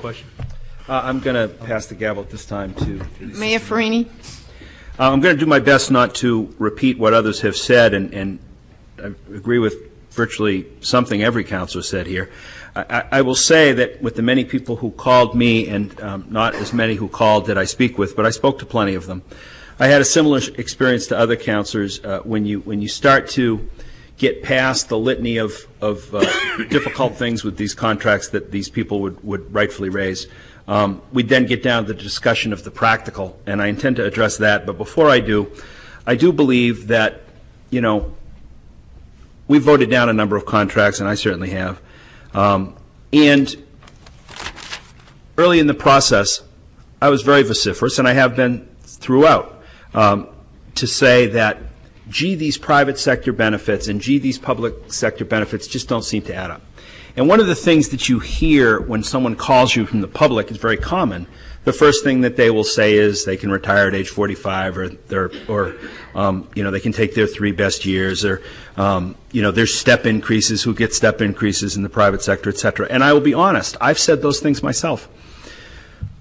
question? I'm going to pass the gavel at this time to Mayor Ferrini. I'm going to do my best not to repeat what others have said, and I agree with virtually something every counselor said here. I will say that with the many people who called me, and not as many who called did I speak with, but I spoke to plenty of them. I had a similar experience to other counselors. When you start to get past the litany of difficult things with these contracts that these people would rightfully raise, we then get down to the discussion of the practical, and I intend to address that. But before I do believe that, you know, we voted down a number of contracts, and I certainly have. And early in the process, I was very vociferous, and I have been throughout, to say that, gee, these private sector benefits and gee, these public sector benefits just don't seem to add up. And one of the things that you hear when someone calls you from the public is very common. The first thing that they will say is they can retire at age 45, or you know, they can take their 3 best years, or you know, there's step increases, who get step increases in the private sector, et cetera. And I will be honest, I've said those things myself.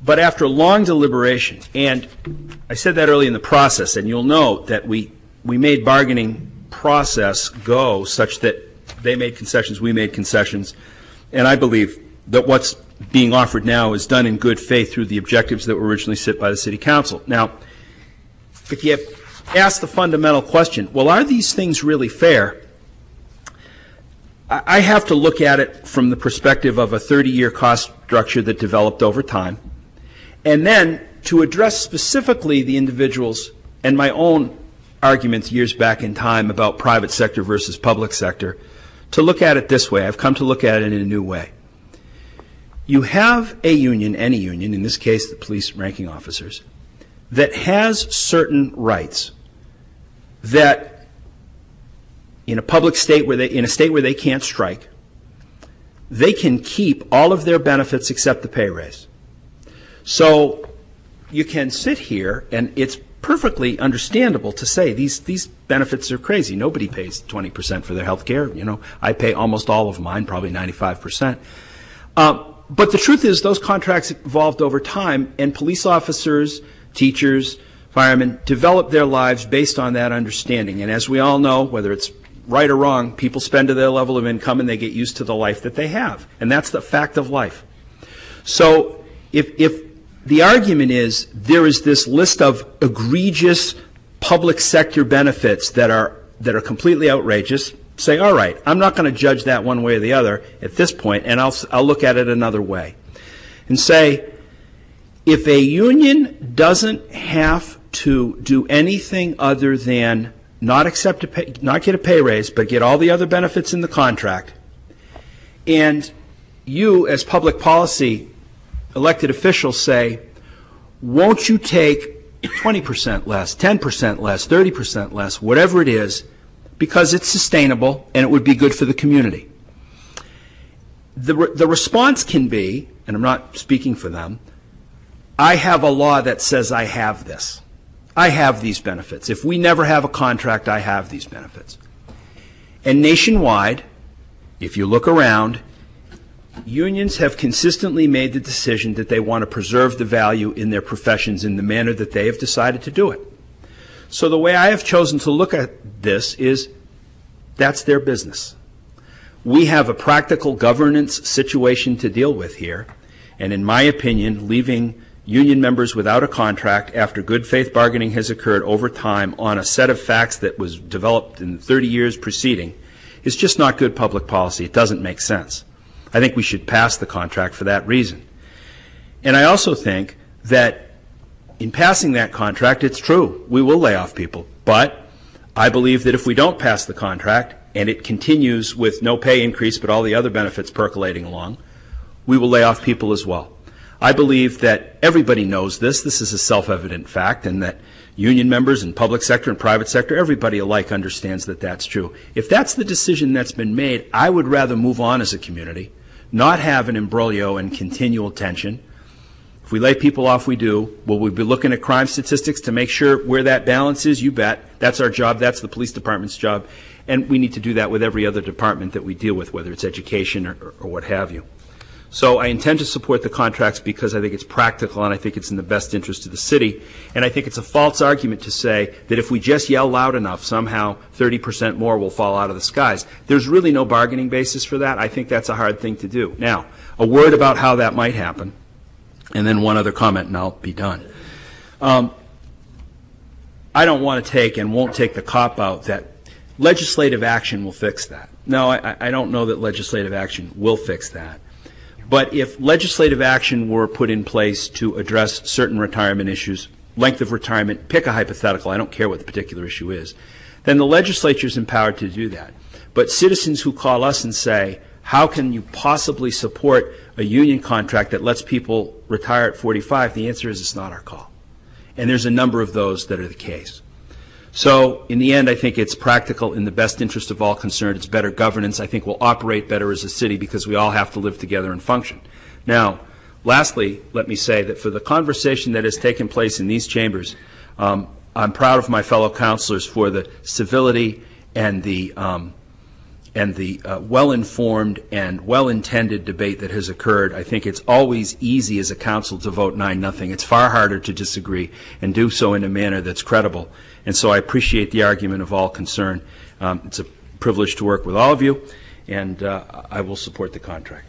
But after long deliberation, and I said that early in the process, and you'll note that we made bargaining process go such that they made concessions, we made concessions, and I believe that what's being offered now is done in good faith through the objectives that were originally set by the City Council. Now, if you ask the fundamental question, well, are these things really fair? I have to look at it from the perspective of a 30-year cost structure that developed over time, and then to address specifically the individuals and my own arguments years back in time about private sector versus public sector, to look at it this way. I've come to look at it in a new way. You have a union, any union, in this case the police ranking officers, that has certain rights that in a public state where in a state where they can't strike, they can keep all of their benefits except the pay raise. So you can sit here, and it's perfectly understandable to say these benefits are crazy. Nobody pays 20% for their health care. You know, I pay almost all of mine, probably 95%. But the truth is those contracts evolved over time, and police officers, teachers, firemen developed their lives based on that understanding. And as we all know, whether it's right or wrong, people spend to their level of income and they get used to the life that they have. And that's the fact of life. So if the argument is there is this list of egregious public sector benefits that are completely outrageous, say, all right, I'm not going to judge that one way or the other at this point, and I'll look at it another way and say, if a union doesn't have to do anything other than not get a pay raise, but get all the other benefits in the contract, and you as public policy elected officials say, won't you take 20% less, 10% less, 30% less, whatever it is, because it's sustainable and it would be good for the community. The response can be, and I'm not speaking for them, I have a law that says I have this. I have these benefits. If we never have a contract, I have these benefits. And nationwide, if you look around, unions have consistently made the decision that they want to preserve the value in their professions in the manner that they have decided to do it. So the way I have chosen to look at this is that's their business. We have a practical governance situation to deal with here, and in my opinion, leaving union members without a contract after good faith bargaining has occurred over time on a set of facts that was developed in the 30 years preceding is just not good public policy. It doesn't make sense. I think we should pass the contract for that reason. And I also think that in passing that contract, it's true, we will lay off people. But I believe that if we don't pass the contract and it continues with no pay increase but all the other benefits percolating along, we will lay off people as well. I believe that everybody knows this. This is a self-evident fact, and that union members in public sector and private sector, everybody alike understands that that's true. If that's the decision that's been made, I would rather move on as a community, not have an imbroglio and continual tension. If we lay people off, we do. Will we be looking at crime statistics to make sure where that balance is? You bet. That's our job. That's the police department's job. And we need to do that with every other department that we deal with, whether it's education or what have you. So I intend to support the contracts because I think it's practical and I think it's in the best interest of the city. And I think it's a false argument to say that if we just yell loud enough, somehow 30% more will fall out of the skies. There's really no bargaining basis for that. I think that's a hard thing to do. Now, a word about how that might happen, and then one other comment and I'll be done. I don't want to take and won't take the cop-out that legislative action will fix that. No, I don't know that legislative action will fix that. But if legislative action were put in place to address certain retirement issues, length of retirement, pick a hypothetical, I don't care what the particular issue is, then the legislature is empowered to do that. But citizens who call us and say, how can you possibly support a union contract that lets people retire at 45, the answer is it's not our call. And there's a number of those that are the case. So in the end, I think it's practical in the best interest of all concerned. It's better governance. I think we'll operate better as a city because we all have to live together and function. Now, lastly, let me say that for the conversation that has taken place in these chambers, I'm proud of my fellow councilors for the civility and the well-informed and well-intended debate that has occurred. I think it's always easy as a council to vote 9-0. It's far harder to disagree and do so in a manner that's credible. And so I appreciate the argument of all concerned. It's a privilege to work with all of you, and I will support the contract.